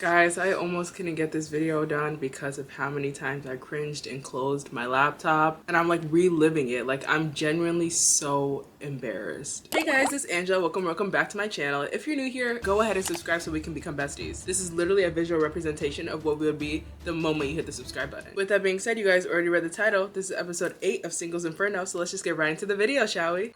Guys, I almost couldn't get this video done because of how many times I cringed and closed my laptop, and I'm like reliving it. Like, I'm genuinely so embarrassed. Hey guys, it's Angela. Welcome back to my channel. If you're new here, go ahead and subscribe so we can become besties. This is literally a visual representation of what we'll be the moment you hit the subscribe button. With that being said, you guys already read the title. This is episode 8 of Singles Inferno, so let's just get right into the video, shall we?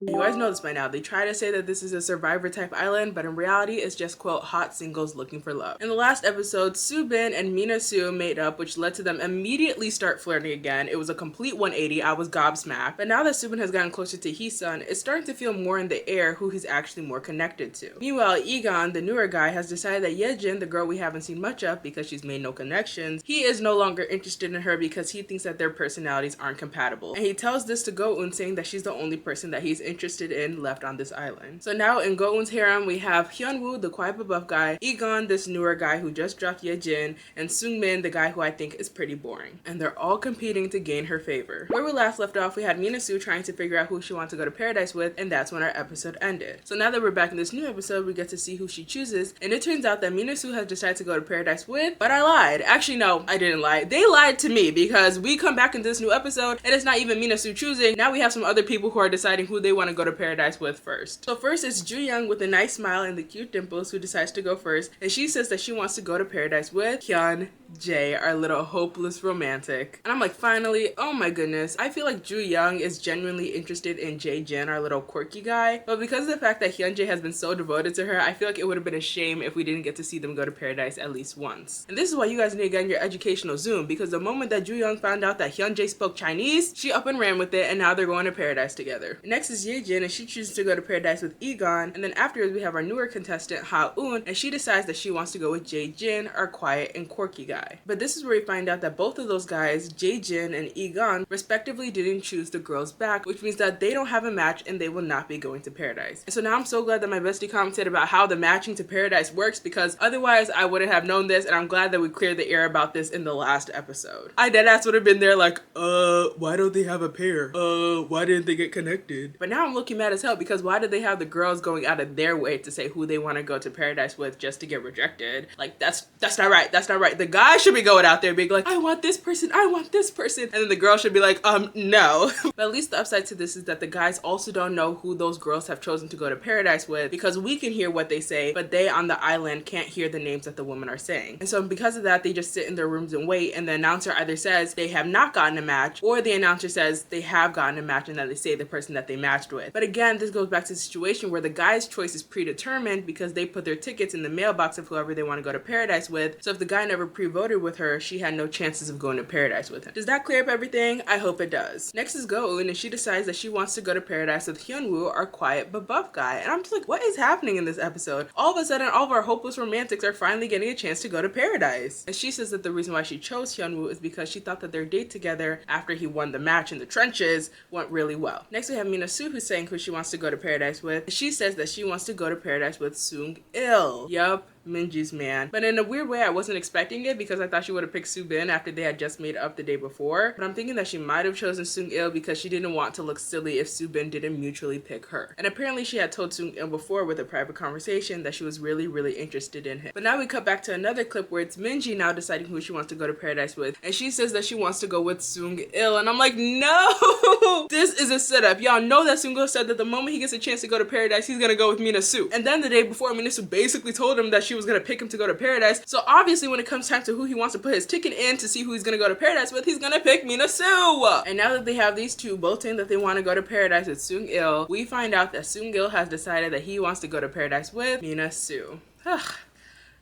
You guys know this by now. They try to say that this is a survivor type island, but in reality it's just, quote, hot singles looking for love. In the last episode, Soobin and Mina Soo made up, which led to them immediately start flirting again. It was a complete 180. I was gobsmacked. But now that Soobin has gotten closer to Heesun, it's starting to feel more in the air who he's actually more connected to. Meanwhile, Egon, the newer guy, has decided that Yejin, the girl we haven't seen much of because she's made no connections, he is no longer interested in her because he thinks that their personalities aren't compatible. And he tells this to Go-eun, saying that she's the only person that he's interested in left on this island. So now in Go-eun's harem, we have Hyunwoo, the quiet but buff guy, Egon, this newer guy who just dropped Yejin, and Seungmin, the guy who I think is pretty boring. And they're all competing to gain her favor. Where we last left off, we had Mina Soo trying to figure out who she wants to go to paradise with, and that's when our episode ended. So now that we're back in this new episode, we get to see who she chooses, and it turns out that Mina Soo has decided to go to paradise with, but I lied. Actually, no, I didn't lie. They lied to me because we come back in this new episode, and it's not even Mina Soo choosing. Now we have some other people who are deciding who they want to go to paradise with first. So first is Ju Young with a nice smile and the cute dimples who decides to go first, and she says that she wants to go to paradise with Hyun Jae, our little hopeless romantic. And I'm like, finally, oh my goodness. I feel like Ju Young is genuinely interested in Jae Jin, our little quirky guy, but because of the fact that Hyun Jae has been so devoted to her, I feel like it would have been a shame if we didn't get to see them go to paradise at least once. And this is why you guys need to get in your educational Zoom, because the moment that Ju Young found out that Hyun Jae spoke Chinese, she up and ran with it, and now they're going to paradise together. Next is Ye Jin, and she chooses to go to paradise with Egon, and then afterwards we have our newer contestant Ha Eun, and she decides that she wants to go with Jae Jin, our quiet and quirky guy. But this is where we find out that both of those guys, Jae Jin and Egon, respectively didn't choose the girls back, which means that they don't have a match and they will not be going to paradise. And so now I'm so glad that my bestie commented about how the matching to paradise works, because otherwise I wouldn't have known this, and I'm glad that we cleared the air about this in the last episode. I deadass would have been there like, why don't they have a pair? Why didn't they get connected? But now I'm looking mad as hell because why did they have the girls going out of their way to say who they want to go to paradise with just to get rejected? Like, that's not right. That's not right. The guy should be going out there being like, I want this person, I want this person. And then the girl should be like, no. But at least the upside to this is that the guys also don't know who those girls have chosen to go to paradise with, because we can hear what they say, but they on the island can't hear the names that the women are saying. And so because of that, they just sit in their rooms and wait, and the announcer either says they have not gotten a match, or the announcer says they have gotten a match and that they say the person that they matched with. But again, this goes back to the situation where the guy's choice is predetermined because they put their tickets in the mailbox of whoever they want to go to paradise with. So if the guy never pre-voted with her, she had no chances of going to paradise with him. Does that clear up everything? I hope it does. Next is Go-eun, and she decides that she wants to go to paradise with Hyunwoo, our quiet but buff guy. And I'm just like, what is happening in this episode? All of a sudden, all of our hopeless romantics are finally getting a chance to go to paradise. And she says that the reason why she chose Hyunwoo is because she thought that their date together after he won the match in the trenches went really well. Next we have Mina Soo, who's saying who she wants to go to paradise with. She says that she wants to go to paradise with Seung-il. Yup. Minji's man. But in a weird way, I wasn't expecting it because I thought she would have picked Soobin after they had just made up the day before. But I'm thinking that she might have chosen Seung-il because she didn't want to look silly if Soobin didn't mutually pick her. And apparently she had told Seung-il before with a private conversation that she was really interested in him. But now we cut back to another clip where it's Minji now deciding who she wants to go to paradise with. And she says that she wants to go with Seung-il. And I'm like, no! This is a setup. Y'all know that Seung-il said that the moment he gets a chance to go to paradise, he's gonna go with Mina Soo. And then the day before, Mina Soo basically told him that she was gonna pick him to go to paradise. So obviously when it comes time to who he wants to put his ticket in to see who he's gonna go to paradise with, he's gonna pick Mina Soo. And now that they have these two both saying that they want to go to paradise with Seung-il, we find out that Seung-il has decided that he wants to go to paradise with Mina Soo.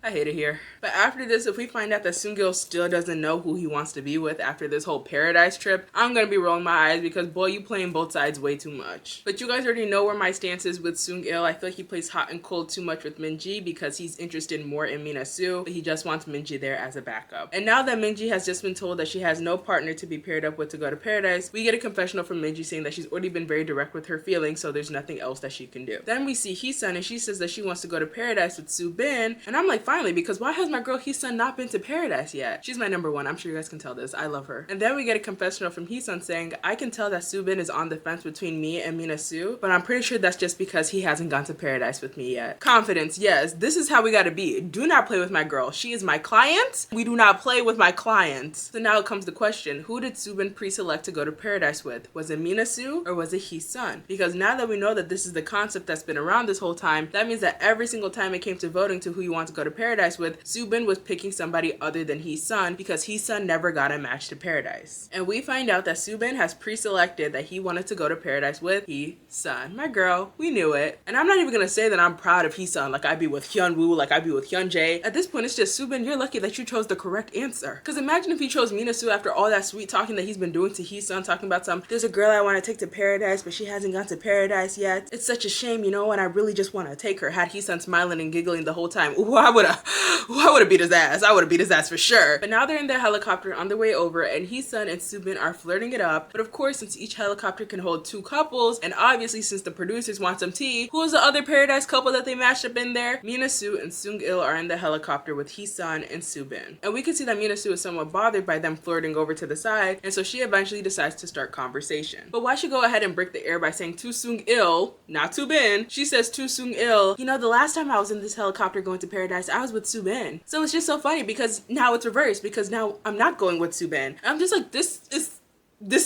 I hate it here. But after this, if we find out that Seung-il still doesn't know who he wants to be with after this whole paradise trip, I'm gonna be rolling my eyes because boy, you playing both sides way too much. But you guys already know where my stance is with Seung-il. I feel like he plays hot and cold too much with Minji because he's interested more in Mina Soo, but he just wants Minji there as a backup. And now that Minji has just been told that she has no partner to be paired up with to go to paradise, we get a confessional from Minji saying that she's already been very direct with her feelings, so there's nothing else that she can do. Then we see Heesun, and she says that she wants to go to paradise with Soobin, and I'm like, finally, because why has my girl Heesun not been to paradise yet? She's my number one. I'm sure you guys can tell this. I love her. And then we get a confessional from Heesun saying, I can tell that Soobin is on the fence between me and Minasu, but I'm pretty sure that's just because he hasn't gone to paradise with me yet. Confidence, yes. This is how we gotta be. Do not play with my girl. She is my client. We do not play with my client. So now comes the question, who did Soobin pre-select to go to paradise with? Was it Minasu or was it Heesun? Because now that we know that this is the concept that's been around this whole time, that means that every single time it came to voting to who you want to go to paradise with, Soobin was picking somebody other than Heesun because Heesun never got a match to paradise. And we find out that Soobin has pre-selected that he wanted to go to paradise with Heesun. My girl, we knew it. And I'm not even gonna say that I'm proud of Heesun, like I'd be with Hyunwoo, like I'd be with Hyunjae. At this point, it's just Soobin, you're lucky that you chose the correct answer. Because imagine if he chose Minasu after all that sweet talking that he's been doing to Heesun, talking about there's a girl I want to take to paradise, but she hasn't gone to paradise yet. It's such a shame, you know, and I really just want to take her. Had Heesun smiling and giggling the whole time, ooh, I would've beat his ass. I would've beat his ass for sure. But now they're in their helicopter on their way over, and Heesun and Soobin are flirting it up. But of course, since each helicopter can hold 2 couples, and obviously since the producers want some tea, who is the other paradise couple that they mashed up in there? Minasu and Seung-il are in the helicopter with Heesun and Soobin. And we can see that Minasu is somewhat bothered by them flirting over to the side, and so she eventually decides to start conversation. But why she go ahead and break the air by saying to Seung-il, not Soobin, she says to Seung-il, you know, the last time I was in this helicopter going to paradise, I was with Soobin. So it's just so funny because now it's reversed, because now I'm not going with Soobin. I'm just like, this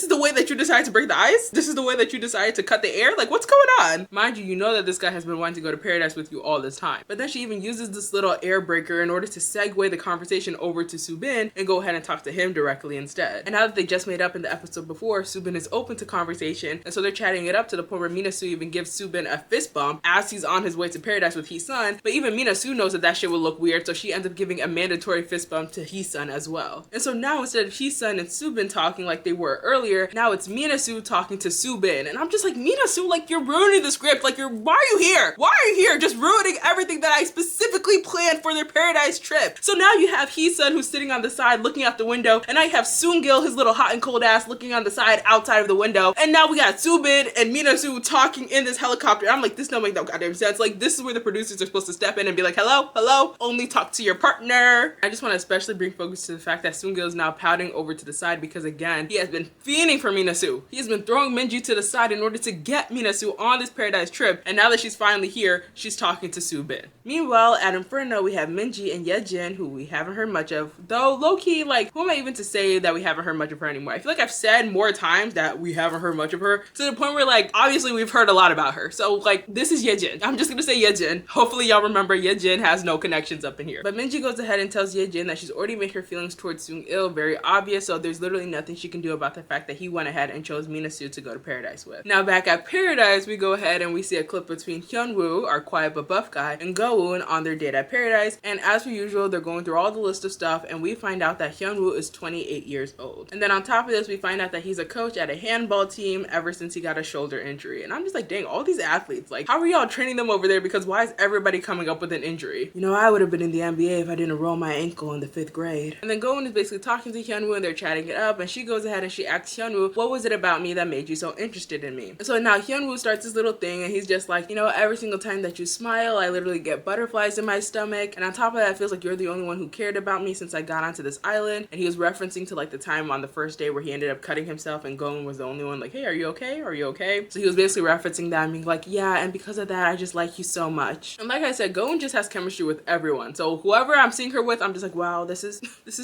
is the way that you decide to break the ice? This is the way that you decide to cut the air? Like, what's going on? Mind you, you know that this guy has been wanting to go to paradise with you all this time. But then she even uses this little air breaker in order to segue the conversation over to Soobin and go ahead and talk to him directly instead. And now that they just made up in the episode before, Soobin is open to conversation, and so they're chatting it up to the point where Minasu even gives Soobin a fist bump as he's on his way to paradise with Heesun. But even Minasu knows that that shit will look weird, so she ends up giving a mandatory fist bump to Heesun as well. And so now instead of Heesun and Soobin talking like they were earlier, now it's Minasu talking to Soobin, and I'm just like, Minasu, like, you're ruining the script. Like, why are you here? Why are you here? Just ruining everything that I specifically planned for their paradise trip. So now you have Heesun who's sitting on the side looking out the window, and I have Seung-il, his little hot and cold ass, looking on the side outside of the window, and now we got Soobin and Minasu talking in this helicopter. I'm like, this don't make no goddamn sense. Like, this is where the producers are supposed to step in and be like, hello, only talk to your partner. I just want to especially bring focus to the fact that Seung-il is now pouting over to the side because, again, he has been fiending for Minasu. He has been throwing Minji to the side in order to get Minasu on this paradise trip, and now that she's finally here, she's talking to Soobin. Meanwhile, at Inferno, we have Minji and Yejin, who we haven't heard much of, though low-key, like, who am I even to say that we haven't heard much of her anymore? I feel like I've said more times that we haven't heard much of her, to the point where, like, obviously we've heard a lot about her. So, like, this is Yejin. I'm just gonna say Yejin. Hopefully y'all remember Yejin has no connections up in here. But Minji goes ahead and tells Yejin that she's already made her feelings towards Seung-il very obvious, so there's literally nothing she can do about the fact that he went ahead and chose Minasu to go to paradise with. Now back at paradise, we go ahead and we see a clip between Hyunwoo, our quiet but buff guy, and Go-eun on their date at paradise, and as per usual, they're going through all the list of stuff, and we find out that Hyunwoo is 28 years old. And then on top of this, we find out that he's a coach at a handball team ever since he got a shoulder injury. And I'm just like, dang, all these athletes, like, how are y'all training them over there? Because why is everybody coming up with an injury? You know, I would have been in the NBA if I didn't roll my ankle in the 5th grade. And then Go-eun is basically talking to Hyunwoo, and they're chatting it up, and she goes ahead and she asks Hyunwoo, what was it about me that made you so interested in me? So now Hyunwoo starts this little thing, and he's just like, you know, every single time that you smile, I literally get butterflies in my stomach, and on top of that, it feels like you're the only one who cared about me since I got onto this island. And he was referencing to like the time on the first day where he ended up cutting himself, and Go-eun was the only one like, hey, are you okay? Are you okay? So he was basically referencing that and being like, yeah, and because of that, I just like you so much. And like I said, Go-eun just has chemistry with everyone. So whoever I'm seeing her with, I'm just like, wow, this is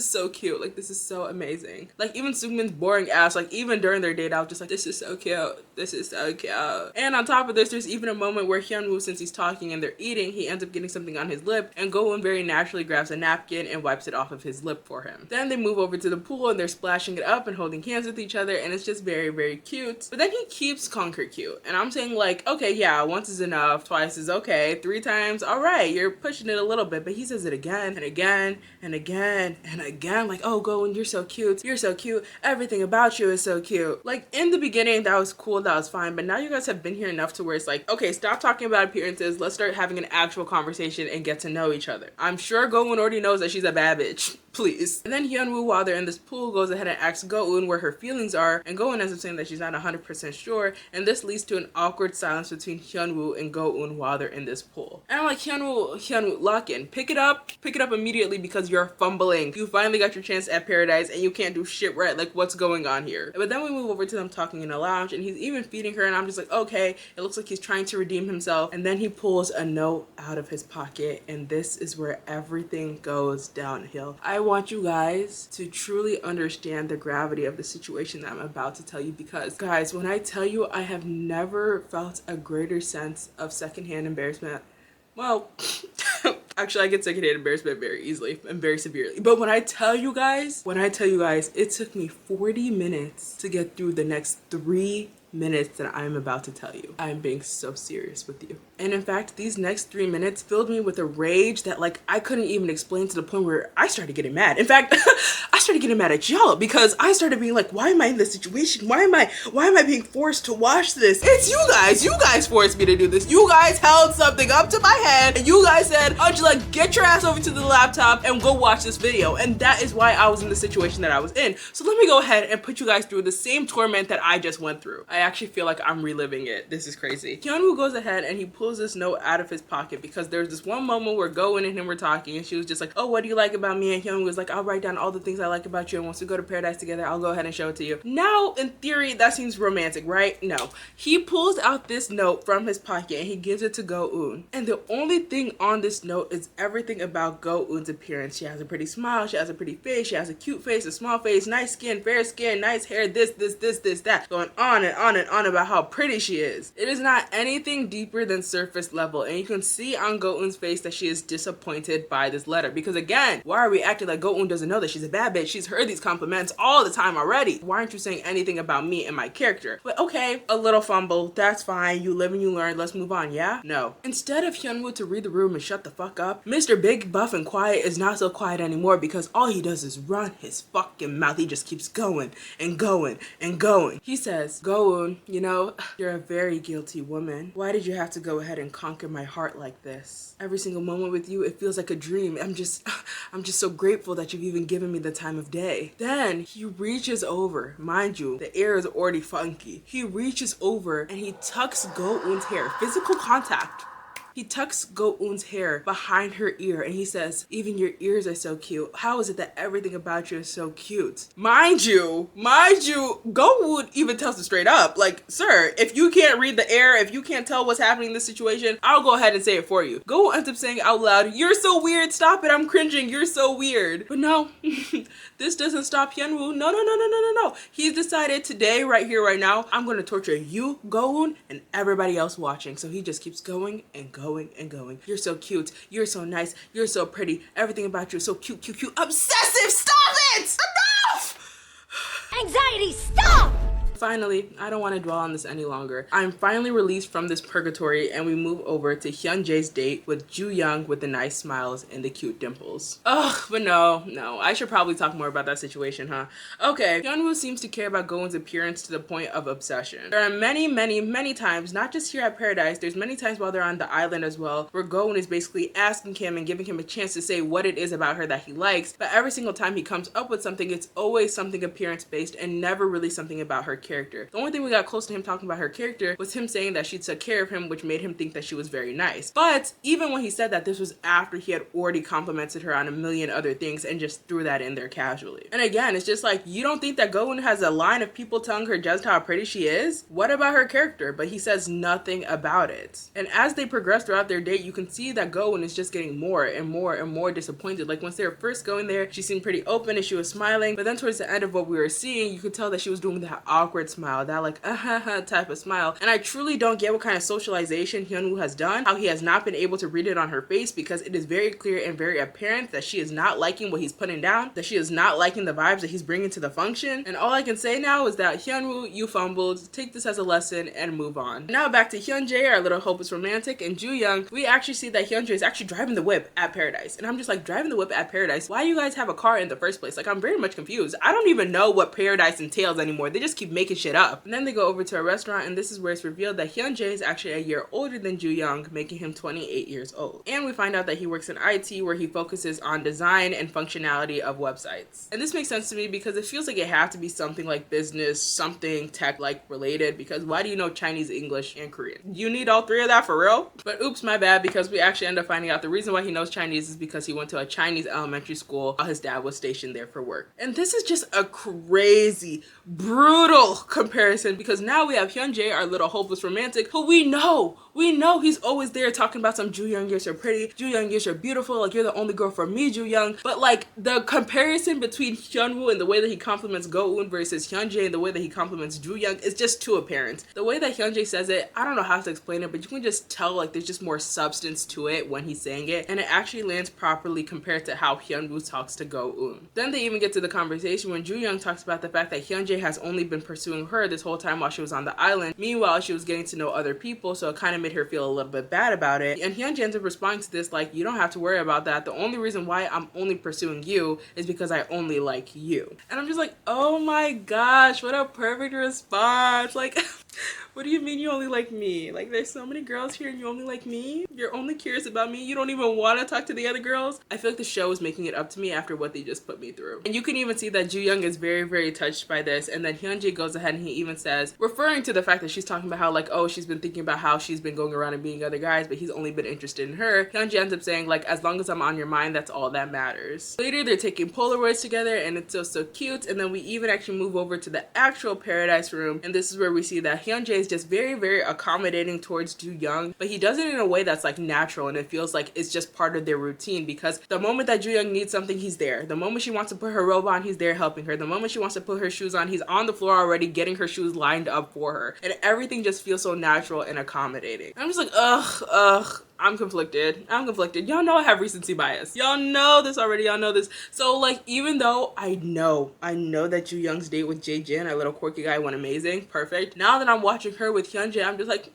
so cute. Like, this is so amazing. Like, even Seungmin's boring ass, like, even during their date, I was just like, this is so cute. This is so cute. And on top of this, there's even a moment where Hyunwoo, since he's talking and they're eating, he ends up getting something on his lip, and Go-eun very naturally grabs a napkin and wipes it off of his lip for him. Then they move over to the pool and they're splashing it up and holding hands with each other, and it's just very, very cute. But then he keeps calling her cute, and I'm saying like, okay, yeah, once is enough, twice is okay, 3 times, all right, you're pushing it a little bit. But he says it again and again and again and again, like, oh, Go-eun, you're so cute, everything about you is so cute. Like, in the beginning, that was cool, that was fine, but now you guys have been here enough to where it's like, okay, stop talking about appearances, let's start having an actual conversation and get to know each other. I'm sure Go-eun already knows that she's a bad bitch. please. And then Hyunwoo, while they're in this pool, goes ahead and asks Go-eun where her feelings are, and Go-eun ends up saying that she's not 100% sure, and this leads to an awkward silence between Hyunwoo and Go-eun while they're in this pool. And I'm like, Hyunwoo, lock in. Pick it up immediately because you're fumbling. You finally got your chance at Paradise and you can't do shit right. Like, what's going on here? But then we move over to them talking in a lounge, and he's even feeding her, and I'm just like, okay, it looks like he's trying to redeem himself. And then he pulls a note out of his pocket, and this is where everything goes downhill. I want you guys to truly understand the gravity of the situation that I'm about to tell you, because guys, when I tell you I have never felt a greater sense of secondhand embarrassment, well, actually I get secondhand embarrassment very easily and very severely. But when I tell you guys, it took me 40 minutes to get through the next 3 minutes that I'm about to tell you. I'm being so serious with you. And in fact, these next 3 minutes filled me with a rage that like I couldn't even explain, to the point where I started getting mad. In fact, I started getting mad at y'all because I started being like, why am I in this situation? Why am I being forced to watch this? It's you guys forced me to do this. You guys held something up to my head and you guys said, Angela, get your ass over to the laptop and go watch this video. And that is why I was in the situation that I was in. So let me go ahead and put you guys through the same torment that I just went through. I actually feel like I'm reliving it. This is crazy. Hyunwoo goes ahead and he pulls this note out of his pocket, because there's this one moment where Go-eun and him were talking, and she was just like, oh, what do you like about me? And Hyunwoo was like, I'll write down all the things I like about you, and once we go to Paradise together, I'll go ahead and show it to you. Now, in theory, that seems romantic, right? No. He pulls out this note from his pocket and he gives it to Go-eun. And the only thing on this note is everything about Go-eun's appearance. She has a pretty smile, she has a pretty face, she has a cute face, a small face, nice skin, fair skin, nice hair, this, that, going on and on and on about how pretty she is. It is not anything deeper than surface level, and you can see on Go-eun's face that she is disappointed by this letter, because again, why are we acting like Go-eun doesn't know that she's a bad bitch? She's heard these compliments all the time already. Why aren't you saying anything about me and my character? But okay, a little fumble, that's fine, you live and you learn, let's move on, yeah? No. Instead of Hyunwoo to read the room and shut the fuck up, Mr. Big, Buff, and Quiet is not so quiet anymore, because all he does is run his fucking mouth. He just keeps going and going and going. He says, Go-eun, you know, you're a very guilty woman. Why did you have to go ahead and conquer my heart like this? Every single moment with you, it feels like a dream. I'm just so grateful that you've even given me the time of day. Then he reaches over, mind you, the air is already funky. He reaches over and he tucks Go-eun's hair, physical contact. He tucks Go-eun's hair behind her ear and he says, even your ears are so cute. How is it that everything about you is so cute? Mind you, Go-eun even tells it straight up. Like, sir, if you can't read the air, if you can't tell what's happening in this situation, I'll go ahead and say it for you. Go-eun ends up saying out loud, you're so weird, stop it, I'm cringing, you're so weird. But no, this doesn't stop Hyunwoo. No. He's decided today, right here, right now, I'm gonna torture you, Go-eun, and everybody else watching. So he just keeps going and going and going. You're so cute. You're so nice. You're so pretty. Everything about you is so cute. Obsessive! Stop it! Enough! Anxiety, stop! Finally, I don't want to dwell on this any longer. I'm finally released from this purgatory and we move over to Hyunjae's date with Ju Young with the nice smiles and the cute dimples. Ugh, but no, I should probably talk more about that situation, huh? Okay, Hyunwoo seems to care about Go-eun's appearance to the point of obsession. There are many times, not just here at Paradise, there's many times while they're on the island as well, where Go-eun is basically asking him and giving him a chance to say what it is about her that he likes, but every single time he comes up with something, it's always something appearance based and never really something about her character. The only thing we got close to him talking about her character was him saying that she took care of him, which made him think that she was very nice. But even when he said that, this was after he had already complimented her on a million other things and just threw that in there casually. And again, it's just like, you don't think that Go-eun has a line of people telling her just how pretty she is? What about her character? But he says nothing about it. And as they progress throughout their date, you can see that Go-eun is just getting more and more disappointed. Like once they were first going there, she seemed pretty open and she was smiling, but then towards the end of what we were seeing, you could tell that she was doing that awkward smile, that like type of smile. And I truly don't get what kind of socialization Hyunwoo has done, how he has not been able to read it on her face, because it is very clear and very apparent that she is not liking what he's putting down, that she is not liking the vibes that he's bringing to the function. And all I can say now is that Hyunwoo, you fumbled, take this as a lesson and move on. Now back to Hyunjae, our little hopeless romantic, and Ju Young. We actually see that Hyunjae is actually driving the whip at Paradise. And I'm just like, driving the whip at Paradise? Why do you guys have a car in the first place? Like, I'm very much confused. I don't even know what Paradise entails anymore. They just keep making making shit up. And then they go over to a restaurant, and this is where it's revealed that Hyunjae is actually a year older than Joo Young, making him 28 years old. And we find out that he works in IT, where he focuses on design and functionality of websites. And this makes sense to me because it feels like it had to be something like business, something tech-like related, because why do you know Chinese, English, and Korean? You need all three of that for real? But oops, my bad, because we actually end up finding out the reason why he knows Chinese is because he went to a Chinese elementary school while his dad was stationed there for work. And this is just a crazy, brutal comparison, because now we have Hyunjae, our little hopeless romantic, who we know he's always there talking about some Joo Young, you're so pretty, Joo Young, you're so beautiful, like you're the only girl for me, Joo Young. But like the comparison between Hyunwoo and the way that he compliments Go-eun versus Hyunjae and the way that he compliments Joo Young is just too apparent. The way that Hyunjae says it, I don't know how to explain it, but you can just tell like there's just more substance to it when he's saying it, and it actually lands properly compared to how Hyunwoo talks to Go-eun. Then they even get to the conversation when Joo Young talks about the fact that Hyunjae has only been pursuing her this whole time while she was on the island. Meanwhile, she was getting to know other people, so it kind of made her feel a little bit bad about it. And Hyunjae ends up responding to this like, you don't have to worry about that. The only reason why I'm only pursuing you is because I only like you. And I'm just like, oh my gosh, what a perfect response. Like, what do you mean you only like me? Like, there's so many girls here and you only like me? You're only curious about me? You don't even want to talk to the other girls? I feel like the show is making it up to me after what they just put me through. And you can even see that Joo Young is very, very touched by this. And then Hyunjae goes ahead and he even says, referring to the fact that she's talking about how like, oh, she's been thinking about how she's been going around and being other guys, but he's only been interested in her. Hyunjae ends up saying like, as long as I'm on your mind, that's all that matters. Later, they're taking Polaroids together and it's so cute. And then we even actually move over to the actual paradise room. And this is where we see that Hyunjae is just very, very accommodating towards Joo Young, but he does it in a way that's like natural, and it feels like it's just part of their routine, because the moment that Joo Young needs something, he's there. The moment she wants to put her robe on, he's there helping her. The moment she wants to put her shoes on, he's on the floor already getting her shoes lined up for her, and everything just feels so natural and accommodating. I'm just like, ugh. I'm conflicted. Y'all know I have recency bias. Y'all know this already. Y'all know this. So like, even though I know that Joo Young's date with Jae-jin, our little quirky guy, went amazing, perfect. Now that I'm watching her with Hyunjae, I'm just like,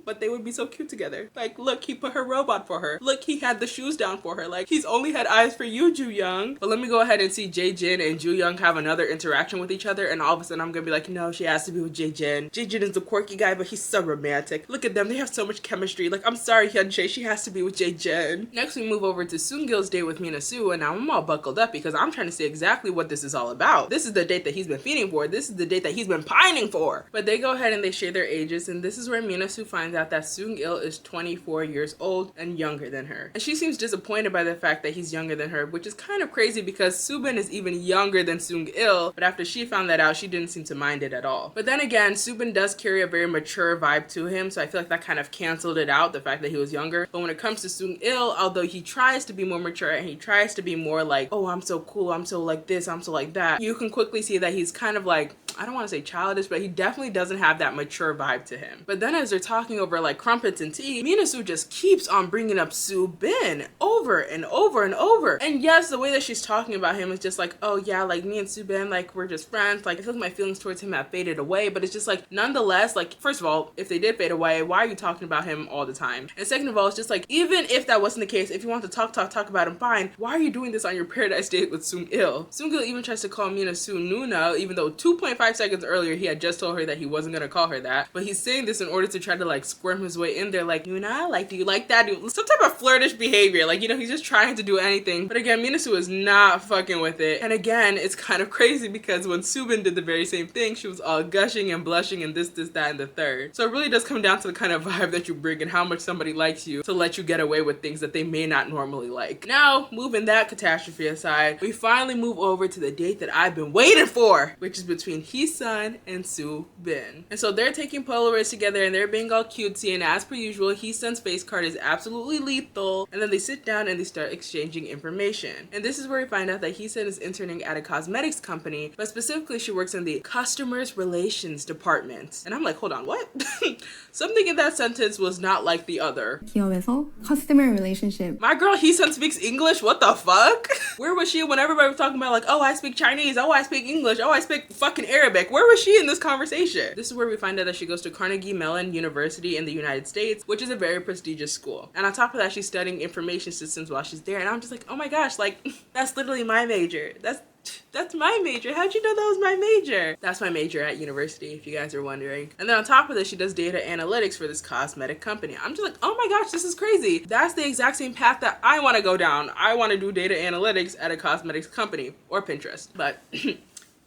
but they would be so cute together. Like, look, he put her robe on for her. Look, he had the shoes down for her. Like, he's only had eyes for you, Joo Young. But let me go ahead and see Jae-jin and Joo Young have another interaction with each other, and all of a sudden I'm gonna be like, no, she has to be with Jae-jin. Jae-jin is the quirky guy, but he's so romantic. Look at them, they have so much chemistry. Like, I'm sorry, Hyunjae, she has to be with Jae-jin. Next, we move over to Seungil's date with Mina Soo, and now I'm all buckled up because I'm trying to see exactly what this is all about. This is the date that he's been feeding for. This is the date that he's been pining for. But they go ahead and they share their ages, and this is where Mina Soo finds out that Seungil is 24 years old and younger than her. And she seems disappointed by the fact that he's younger than her, which is kind of crazy because Soobin is even younger than Seungil, but after she found that out, she didn't seem to mind it at all. But then again, Soobin does carry a very mature vibe to him, so I feel like that kind of canceled it out, the fact that he was younger. But when it comes to Seungil, although he tries to be more mature and he tries to be more like, oh, I'm so cool, I'm so like this, I'm so like that, you can quickly see that he's kind of like, I don't want to say childish, but he definitely doesn't have that mature vibe to him. But then as they're talking over like crumpets and tea, Mina Soo just keeps on bringing up Soobin over and over and over. And yes, the way that she's talking about him is just like, oh yeah, like me and Soobin, like we're just friends. Like I feel like my feelings towards him have faded away, but it's just like, nonetheless, like first of all, if they did fade away, why are you talking about him all the time? And second of all, it's just like, even if that wasn't the case, if you want to talk about him, fine. Why are you doing this on your paradise date with Seungil? Seungil even tries to call Mina Soo Nuna, even though 2.5 seconds earlier he had just told her that he wasn't gonna call her that. But he's saying this in order to try to like squirm his way in there, like, Nuna, like, do you like that? Some type of flirtish behavior, like, you know, he's just trying to do anything. But again, Mina Soo is not fucking with it. And again, it's kind of crazy because when Soobin did the very same thing, she was all gushing and blushing and this, that, and the third. So it really does come down to the kind of vibe that you bring and how much somebody likes you to let you get away with things that they may not normally like. Now, moving that catastrophe aside, we finally move over to the date that I've been waiting for, which is between Heesun and Soobin. And so they're taking Polaroids together and they're being all cutesy, and as per usual, Heesun's face card is absolutely lethal, and then they sit down and they start exchanging information. And this is where we find out that Heesun is interning at a cosmetics company, but specifically she works in the customers relations department. And I'm like, hold on, what? Something in that sentence was not like the other. 기업에서 customer relationship. My girl Heesun speaks English? What the fuck? Where was she when everybody was talking about like, oh, I speak Chinese, oh, I speak English, oh, I speak fucking Arabic? Where was she in this conversation? This is where we find out that she goes to Carnegie Mellon University in the United States, which is a very prestigious school. And on top of that, she's studying information systems while she's there. And I'm just like, oh my gosh, like, that's literally my major. That's my major. How'd you know that was my major? That's my major at university, if you guys are wondering. And then on top of this, she does data analytics for this cosmetic company. I'm just like, oh my gosh, this is crazy. That's the exact same path that I want to go down. I want to do data analytics at a cosmetics company or Pinterest. But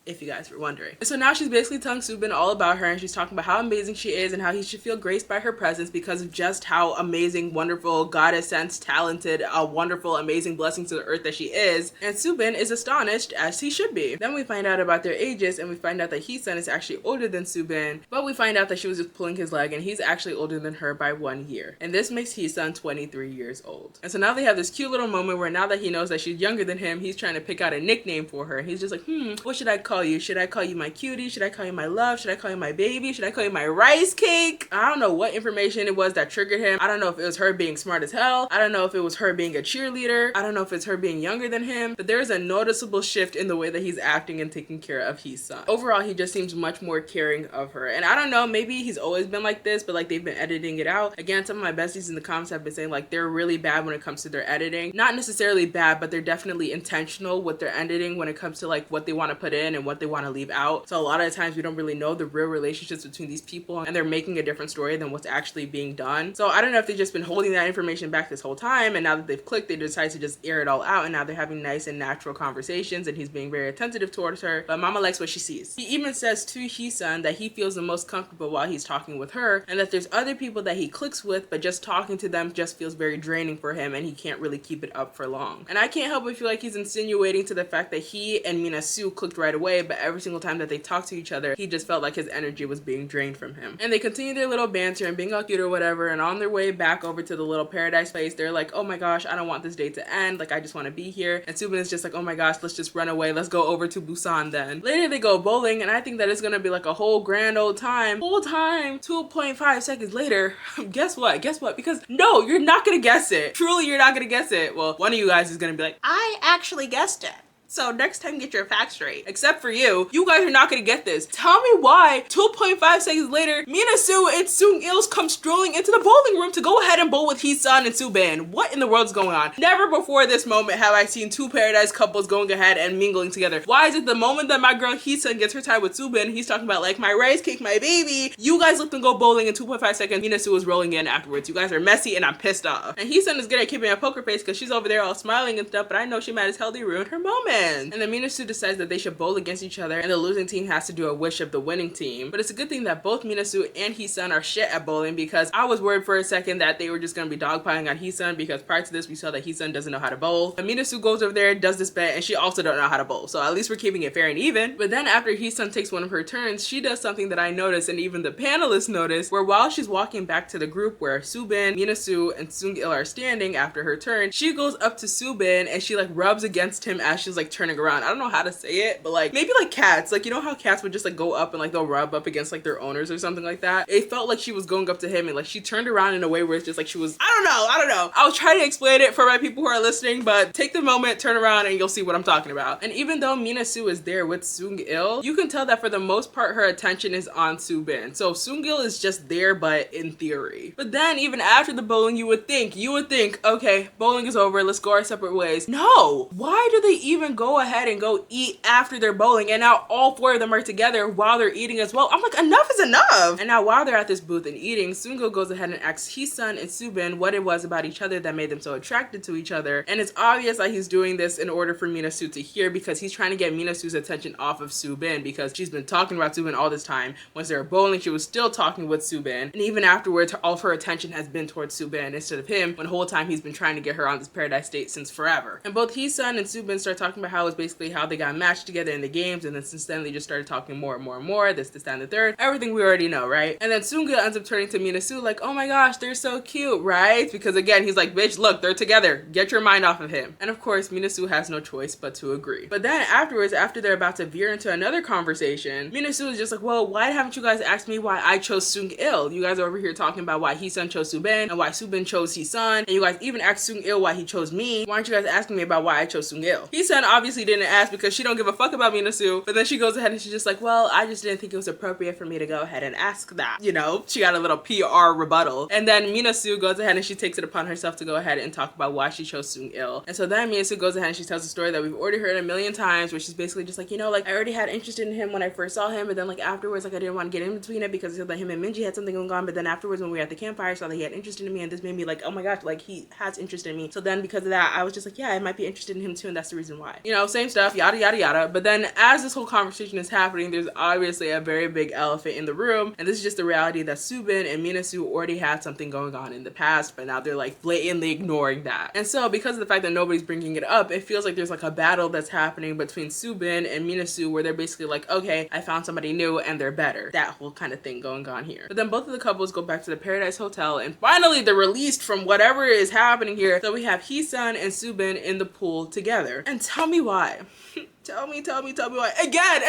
if you guys were wondering. So now she's basically telling Subin all about her, and she's talking about how amazing she is and how he should feel graced by her presence because of just how amazing, wonderful, goddess sense, talented, a wonderful, amazing blessing to the earth that she is. And Subin is astonished, as he should be. Then we find out about their ages, and we find out that Heesun is actually older than Subin, but we find out that she was just pulling his leg, and he's actually older than her by 1 year. And this makes Heesun 23 years old. And so now they have this cute little moment where now that he knows that she's younger than him, he's trying to pick out a nickname for her. He's just like, what should I call you? Should I call you my cutie? Should I call you my love? Should I call you my baby? Should I call you my rice cake? I don't know what information it was that triggered him. I don't know if it was her being smart as hell. I don't know if it was her being a cheerleader. I don't know if it's her being younger than him, but there's a noticeable shift in the way that he's acting and taking care of Heesun. Overall, he just seems much more caring of her. And I don't know, maybe he's always been like this, but like they've been editing it out. Again, some of my besties in the comments have been saying like they're really bad when it comes to their editing. Not necessarily bad, but they're definitely intentional with their editing when it comes to like what they want to put in and what they want to leave out. So a lot of the times we don't really know the real relationships between these people, and they're making a different story than what's actually being done. So I don't know if they've just been holding that information back this whole time, and now that they've clicked, they decide to just air it all out, and now they're having nice and natural conversations, and he's being very attentive towards her. But Mama likes what she sees. He even says to Heesun that he feels the most comfortable while he's talking with her, and that there's other people that he clicks with, but just talking to them just feels very draining for him, and he can't really keep it up for long. And I can't help but feel like he's insinuating to the fact that he and Mina Sue clicked right away, but every single time that they talk to each other, he just felt like his energy was being drained from him. And they continue their little banter and being all cute or whatever, and on their way back over to the little paradise place, they're like, oh my gosh, I don't want this date to end, like I just want to be here. And Subin is just like, oh my gosh, let's just run away, let's go over to Busan then. Later they go bowling, and I think that it's gonna be like a whole grand old time. 2.5 seconds later, guess what? Because no, you're not gonna guess it. Truly, you're not gonna guess it. Well, one of you guys is gonna be like, I actually guessed it. So next time, get your facts straight. Except for you. You guys are not gonna get this. Tell me why 2.5 seconds later, Mina Sue and Sung Ils come strolling into the bowling room to go ahead and bowl with Heesun and Subin. What in the world's going on? Never before this moment have I seen two paradise couples going ahead and mingling together. Why is it the moment that my girl Heesun gets her time with Subin, he's talking about like my rice cake, my baby, you guys let them go bowling in 2.5 seconds. Mina Sue is rolling in afterwards. You guys are messy and I'm pissed off. And Heesun is good at keeping a poker face because she's over there all smiling and stuff, but I know she mad as hell they ruined her moment. And then Mina Sue decides that they should bowl against each other, and the losing team has to do a wish of the winning team. But it's a good thing that both Mina Sue and Heesun are shit at bowling, because I was worried for a second that they were just gonna be dogpiling on Heesun, because prior to this we saw that Heesun doesn't know how to bowl. And Mina Sue goes over there, does this bet, and she also don't know how to bowl. So at least we're keeping it fair and even. But then after Heesun takes one of her turns, she does something that I noticed and even the panelists noticed, where while she's walking back to the group where Subin, Mina Sue, and Sung Il are standing after her turn, she goes up to Subin and she like rubs against him as she's like turning around. I don't know how to say it, but like maybe like cats, like you know how cats would just like go up and like they'll rub up against like their owners or something like that. It felt like she was going up to him and like she turned around in a way where it's just like she was, I don't know. I'll try to explain it for my people who are listening, but take the moment, turn around, and you'll see what I'm talking about. And even though Mina Sue is there with Sung Il, you can tell that for the most part her attention is on Subin. So Sung Il is just there, but in theory. But then even after the bowling, you would think, okay, bowling is over, let's go our separate ways. No! Why do they even go ahead and go eat after they're bowling, and now all four of them are together while they're eating as well? I'm like, enough is enough! And now while they're at this booth and eating, Sung-il goes ahead and asks Heesun and Subin what it was about each other that made them so attracted to each other. And it's obvious that he's doing this in order for Mina Sue to hear, because he's trying to get Mina Sue's attention off of Subin, because she's been talking about Subin all this time. Once they were bowling, she was still talking with Subin, and even afterwards, all of her attention has been towards Subin instead of him, when the whole time he's been trying to get her on this paradise date since forever. And both Heesun and Subin start talking about how it's basically how they got matched together in the games, and then since then they just started talking more and more, this, and the third. Everything we already know, right? And then Sung-il ends up turning to Mina Sue like, oh my gosh, they're so cute, right? Because again, he's like, bitch, look, they're together. Get your mind off of him. And of course, Mina Sue has no choice but to agree. But then afterwards, after they're about to veer into another conversation, Mina Sue is just like, well, why haven't you guys asked me why I chose Sung-il? You guys are over here talking about why Heesun chose Subin and why Subin chose Heesun, and you guys even asked Sung-il why he chose me. Why aren't you guys asking me about why I chose Sung-il? Heesun obviously didn't ask because she don't give a fuck about Minasu. But then she goes ahead and she's just like, well, I just didn't think it was appropriate for me to go ahead and ask that. You know, she got a little PR rebuttal. And then Minasu goes ahead and she takes it upon herself to go ahead and talk about why she chose Sung-il. And so then Minasu goes ahead and she tells a story that we've already heard a million times, where she's basically just like, you know, like I already had interest in him when I first saw him, but then like afterwards, like I didn't want to get in between it because I feel that him and Minji had something going on. But then afterwards, when we were at the campfire, I saw that he had interest in me, and this made me like, oh my gosh, like he has interest in me. So then because of that, I was just like, yeah, I might be interested in him too, and that's the reason why. You know, same stuff, yada yada yada. But then as this whole conversation is happening, there's obviously a very big elephant in the room, and this is just the reality that Subin and Minasu already had something going on in the past, but now they're like blatantly ignoring that. And so because of the fact that nobody's bringing it up, it feels like there's like a battle that's happening between Subin and Minasu, where they're basically like, okay, I found somebody new and they're better. That whole kind of thing going on here. But then both of the couples go back to the Paradise Hotel, and finally they're released from whatever is happening here. So we have Hee-sun and Subin in the pool together. And tell me why. Tell me why. Again.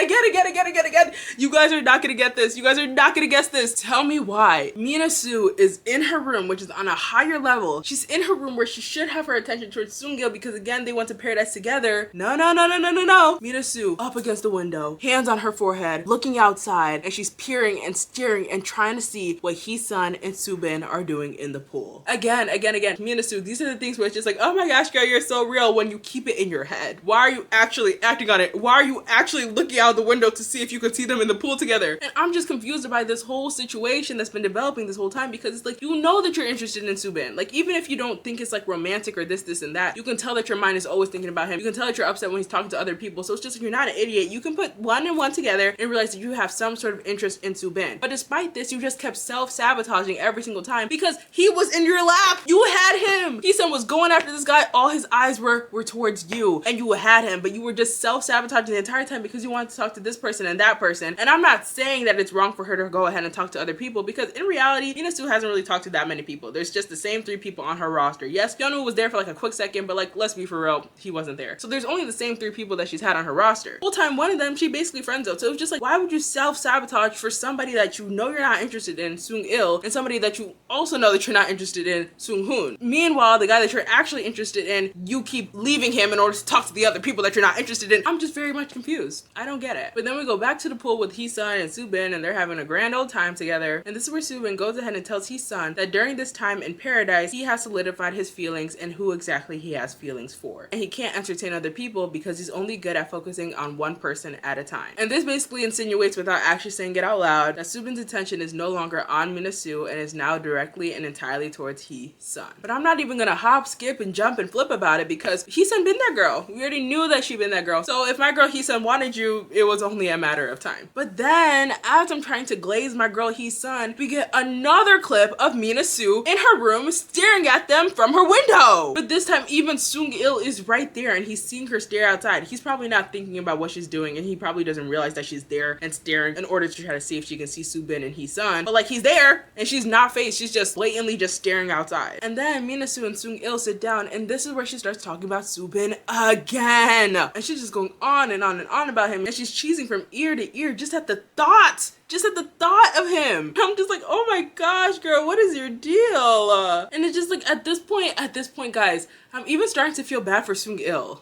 You guys are not gonna get this. You guys are not gonna guess this. Tell me why Minasu is in her room, which is on a higher level. She's in her room where she should have her attention towards Sung-il because again, they went to Paradise together. No. Minasu up against the window, hands on her forehead, looking outside, and she's peering and staring and trying to see what Hee-sun and Subin are doing in the pool. Again. Minasu, these are the things where it's just like, oh my gosh, girl, you're so real when you keep it in your head. Why are you actually acting on it? Why are you actually looking out the window to see if you could see them in the pool together? And I'm just confused by this whole situation that's been developing this whole time, because it's like, you know that you're interested in Subin. Like, even if you don't think it's like romantic or this and that, you can tell that your mind is always thinking about him. You can tell that you're upset when he's talking to other people. So it's just like, you're not an idiot. You can put one and one together and realize that you have some sort of interest in Subin. But despite this, you just kept self-sabotaging every single time because he was in your lap. You had him. Hee-sun was going after this guy. All his eyes were towards you, and you had him, but you were just self-sabotaging the entire time because you wanted to talk to this person and that person. And I'm not saying that it's wrong for her to go ahead and talk to other people, because in reality, Minasu hasn't really talked to that many people. There's just the same 3 people on her roster. Yes, Hyunwoo was there for like a quick second, but like, let's be for real, he wasn't there. So there's only the same 3 people that she's had on her roster. Full time, one of them, she basically friend-zoned. So it was just like, why would you self-sabotage for somebody that you know you're not interested in, Sung-il, and somebody that you also know that you're not interested in, Sung-hoon? Meanwhile, the guy that you're actually interested in, you keep leaving him in order to talk to the other people that you're not interested in. I'm just very much confused. I don't get it. But then we go back to the pool with Hee-sun and Subin, and they're having a grand old time together. And this is where Subin goes ahead and tells Hee-sun that during this time in Paradise, he has solidified his feelings and who exactly he has feelings for. And he can't entertain other people because he's only good at focusing on one person at a time. And this basically insinuates, without actually saying it out loud, that Subin's attention is no longer on Minasu and is now directly and entirely towards Hee-sun. But I'm not even gonna hop, skip, and jump and flip about it, because Hee-sun been that girl. We already knew that she been that girl. So if my girl Hee-sun wanted you, it was only a matter of time. But then, as I'm trying to glaze my girl Hee-sun, we get another clip of Minasu in her room staring at them from her window. But this time, even Sung-il is right there, and he's seeing her stare outside. He's probably not thinking about what she's doing, and he probably doesn't realize that she's there and staring in order to try to see if she can see Subin and Hee-sun. But like, he's there, and she's not faced. She's just blatantly just staring outside. And then Minasu and Sung-il sit down, and this is where she starts talking about Subin again. And she's just going on and on and on about him, and she's cheesing from ear to ear just at the thought. Just at the thought of him. I'm just like, oh my gosh, girl, what is your deal? And it's just like, at this point, guys, I'm even starting to feel bad for Sung-il.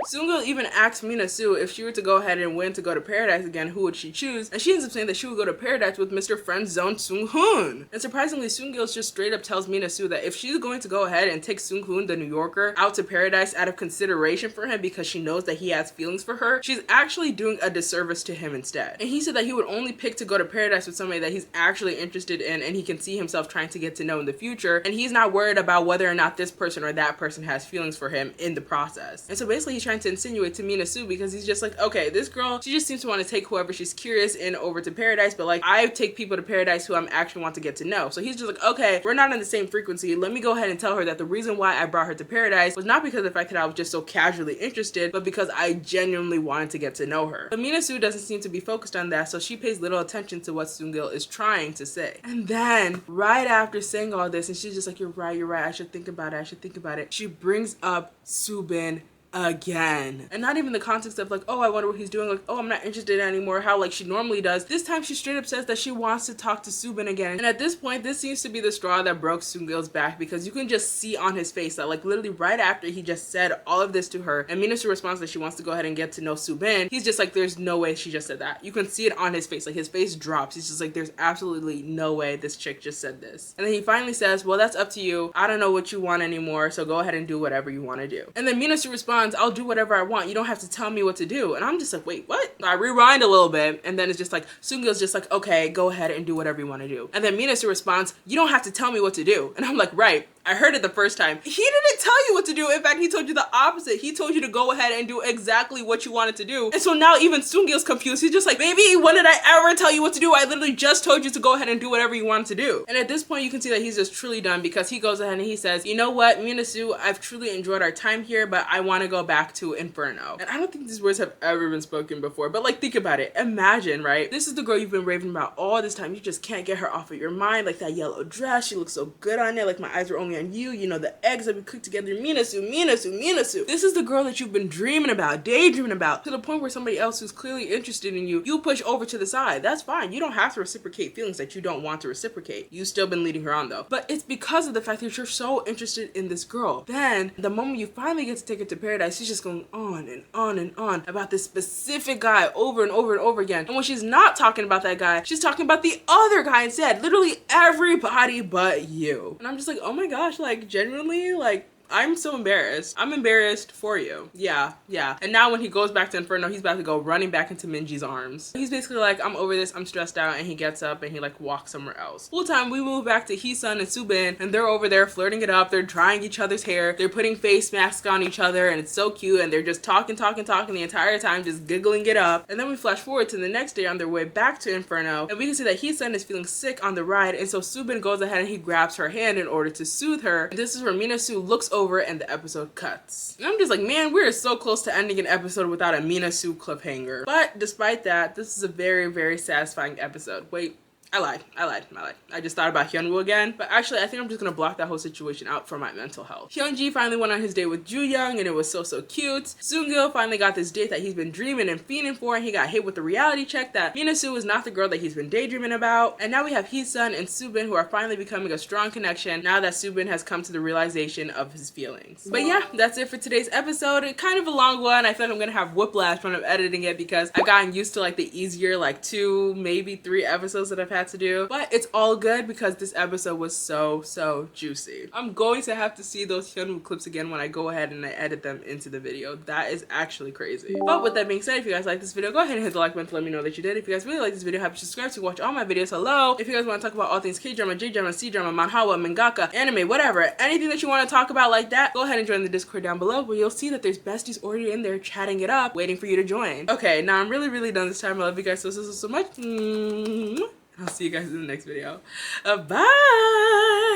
Sung-il even asked Minasu if she were to go ahead and win to go to Paradise again, who would she choose? And she ends up saying that she would go to Paradise with Mr. Friend Zone Sung-hoon. And surprisingly, Sung-il just straight up tells Minasu that if she's going to go ahead and take Sung-hoon, the New Yorker, out to Paradise out of consideration for him because she knows that he has feelings for her, she's actually doing a disservice to him instead. And he said that he would only pick to go to Paradise with somebody that he's actually interested in and he can see himself trying to get to know in the future. And he's not worried about whether or not this person or that person has feelings for him in the process. And so basically he's trying to insinuate to Minasu, because he's just like, okay, this girl, she just seems to want to take whoever she's curious in over to Paradise, but like, I take people to Paradise who I'm actually want to get to know. So he's just like, okay, we're not on the same frequency. Let me go ahead and tell her that the reason why I brought her to Paradise was not because of the fact that I was just so casually interested, but because I genuinely wanted to get to know her. But Minasu doesn't seem to be focused on that, so she pays little attention to what Sung-il is trying to say. And then, right after saying all this, and she's just like, you're right, I should think about it, she brings up Subin again. And not even the context of like, oh, I wonder what he's doing, like, oh, I'm not interested anymore, how like she normally does. This time she straight up says that she wants to talk to Subin again. And at this point, this seems to be the straw that broke Seungil's back, because you can just see on his face that like literally right after he just said all of this to her and Minasu responds that she wants to go ahead and get to know Subin, he's just like, there's no way she just said that. You can see it on his face, like his face drops. He's just like, there's absolutely no way this chick just said this. And then he finally says, well, that's up to you. I don't know what you want anymore, so go ahead and do whatever you want to do. And then Minasu responds, I'll do whatever I want. You don't have to tell me what to do. And I'm just like, wait, what? I rewind a little bit, and then it's just like, Seungil's just like, okay, go ahead and do whatever you want to do. And then Minasu responds, you don't have to tell me what to do. And I'm like, right. I heard it the first time. He didn't tell you what to do. In fact, he told you the opposite. He told you to go ahead and do exactly what you wanted to do. And so now even Seungil's confused. He's just like, baby, when did I ever tell you what to do? I literally just told you to go ahead and do whatever you wanted to do. And at this point, you can see that he's just truly done, because he goes ahead and he says, you know what, Minasu, I've truly enjoyed our time here, but I want to go back to Inferno. And I don't think these words have ever been spoken before, but like, think about it. Imagine, right? This is the girl you've been raving about all this time. You just can't get her off of your mind. Like that yellow dress, she looks so good on it. Like my eyes were only on you. You know, the eggs that we cooked together. Minasu, Minasu, Minasu. This is the girl that you've been dreaming about, daydreaming about, to the point where somebody else who's clearly interested in you push over to the side. That's fine. You don't have to reciprocate feelings that you don't want to reciprocate. You've still been leading her on though. But it's because of the fact that you're so interested in this girl. Then the moment you finally get to take her to paradise, she's just going on and on and on about this specific guy over and over and over again. And when she's not talking about that guy, she's talking about the other guy instead. Literally everybody but you. And I'm just like, oh my gosh, like genuinely, like, I'm so embarrassed. I'm embarrassed for you. Yeah. And now when he goes back to Inferno, he's about to go running back into Minji's arms. He's basically like, I'm over this, I'm stressed out, and he gets up and he like walks somewhere else. Full time, we move back to Heesun and Subin, and they're over there flirting it up. They're drying each other's hair. They're putting face masks on each other, and it's so cute, and they're just talking the entire time, just giggling it up. And then we flash forward to the next day on their way back to Inferno, and we can see that Heesun is feeling sick on the ride, and so Subin goes ahead and he grabs her hand in order to soothe her. And this is where Minasu looks over and the episode cuts. And I'm just like, man, we're so close to ending an episode without a Minasu cliffhanger. But despite that, this is a very, very satisfying episode. Wait, I lied. I just thought about Hyunwoo again, but actually I think I'm just gonna block that whole situation out for my mental health. Hyunji finally went on his date with Jooyoung, and it was so cute. Seungil finally got this date that he's been dreaming and fiending for, and he got hit with the reality check that Minasu is not the girl that he's been daydreaming about. And now we have Heesun and Subin, who are finally becoming a strong connection now that Subin has come to the realization of his feelings. But yeah, that's it for today's episode. It's kind of a long one. I feel like I'm gonna have whiplash when I'm editing it, because I've gotten used to like the easier like 2, maybe 3 episodes that I've had to do, but it's all good because this episode was so juicy. I'm going to have to see those Hyunwoo clips again when I go ahead and I edit them into the video. That is actually crazy. But with that being said, if you guys like this video, go ahead and hit the like button to let me know that you did. If you guys really like this video, have you subscribed to watch all my videos. Hello. If you guys want to talk about all things K-drama, J-drama, C-drama, manhwa, mangaka, anime, whatever, anything that you want to talk about like that, go ahead and join the Discord down below, where you'll see that there's besties already in there chatting it up, waiting for you to join. Okay, now I'm really done this time. I love you guys so much. I'll see you guys in the next video. Bye!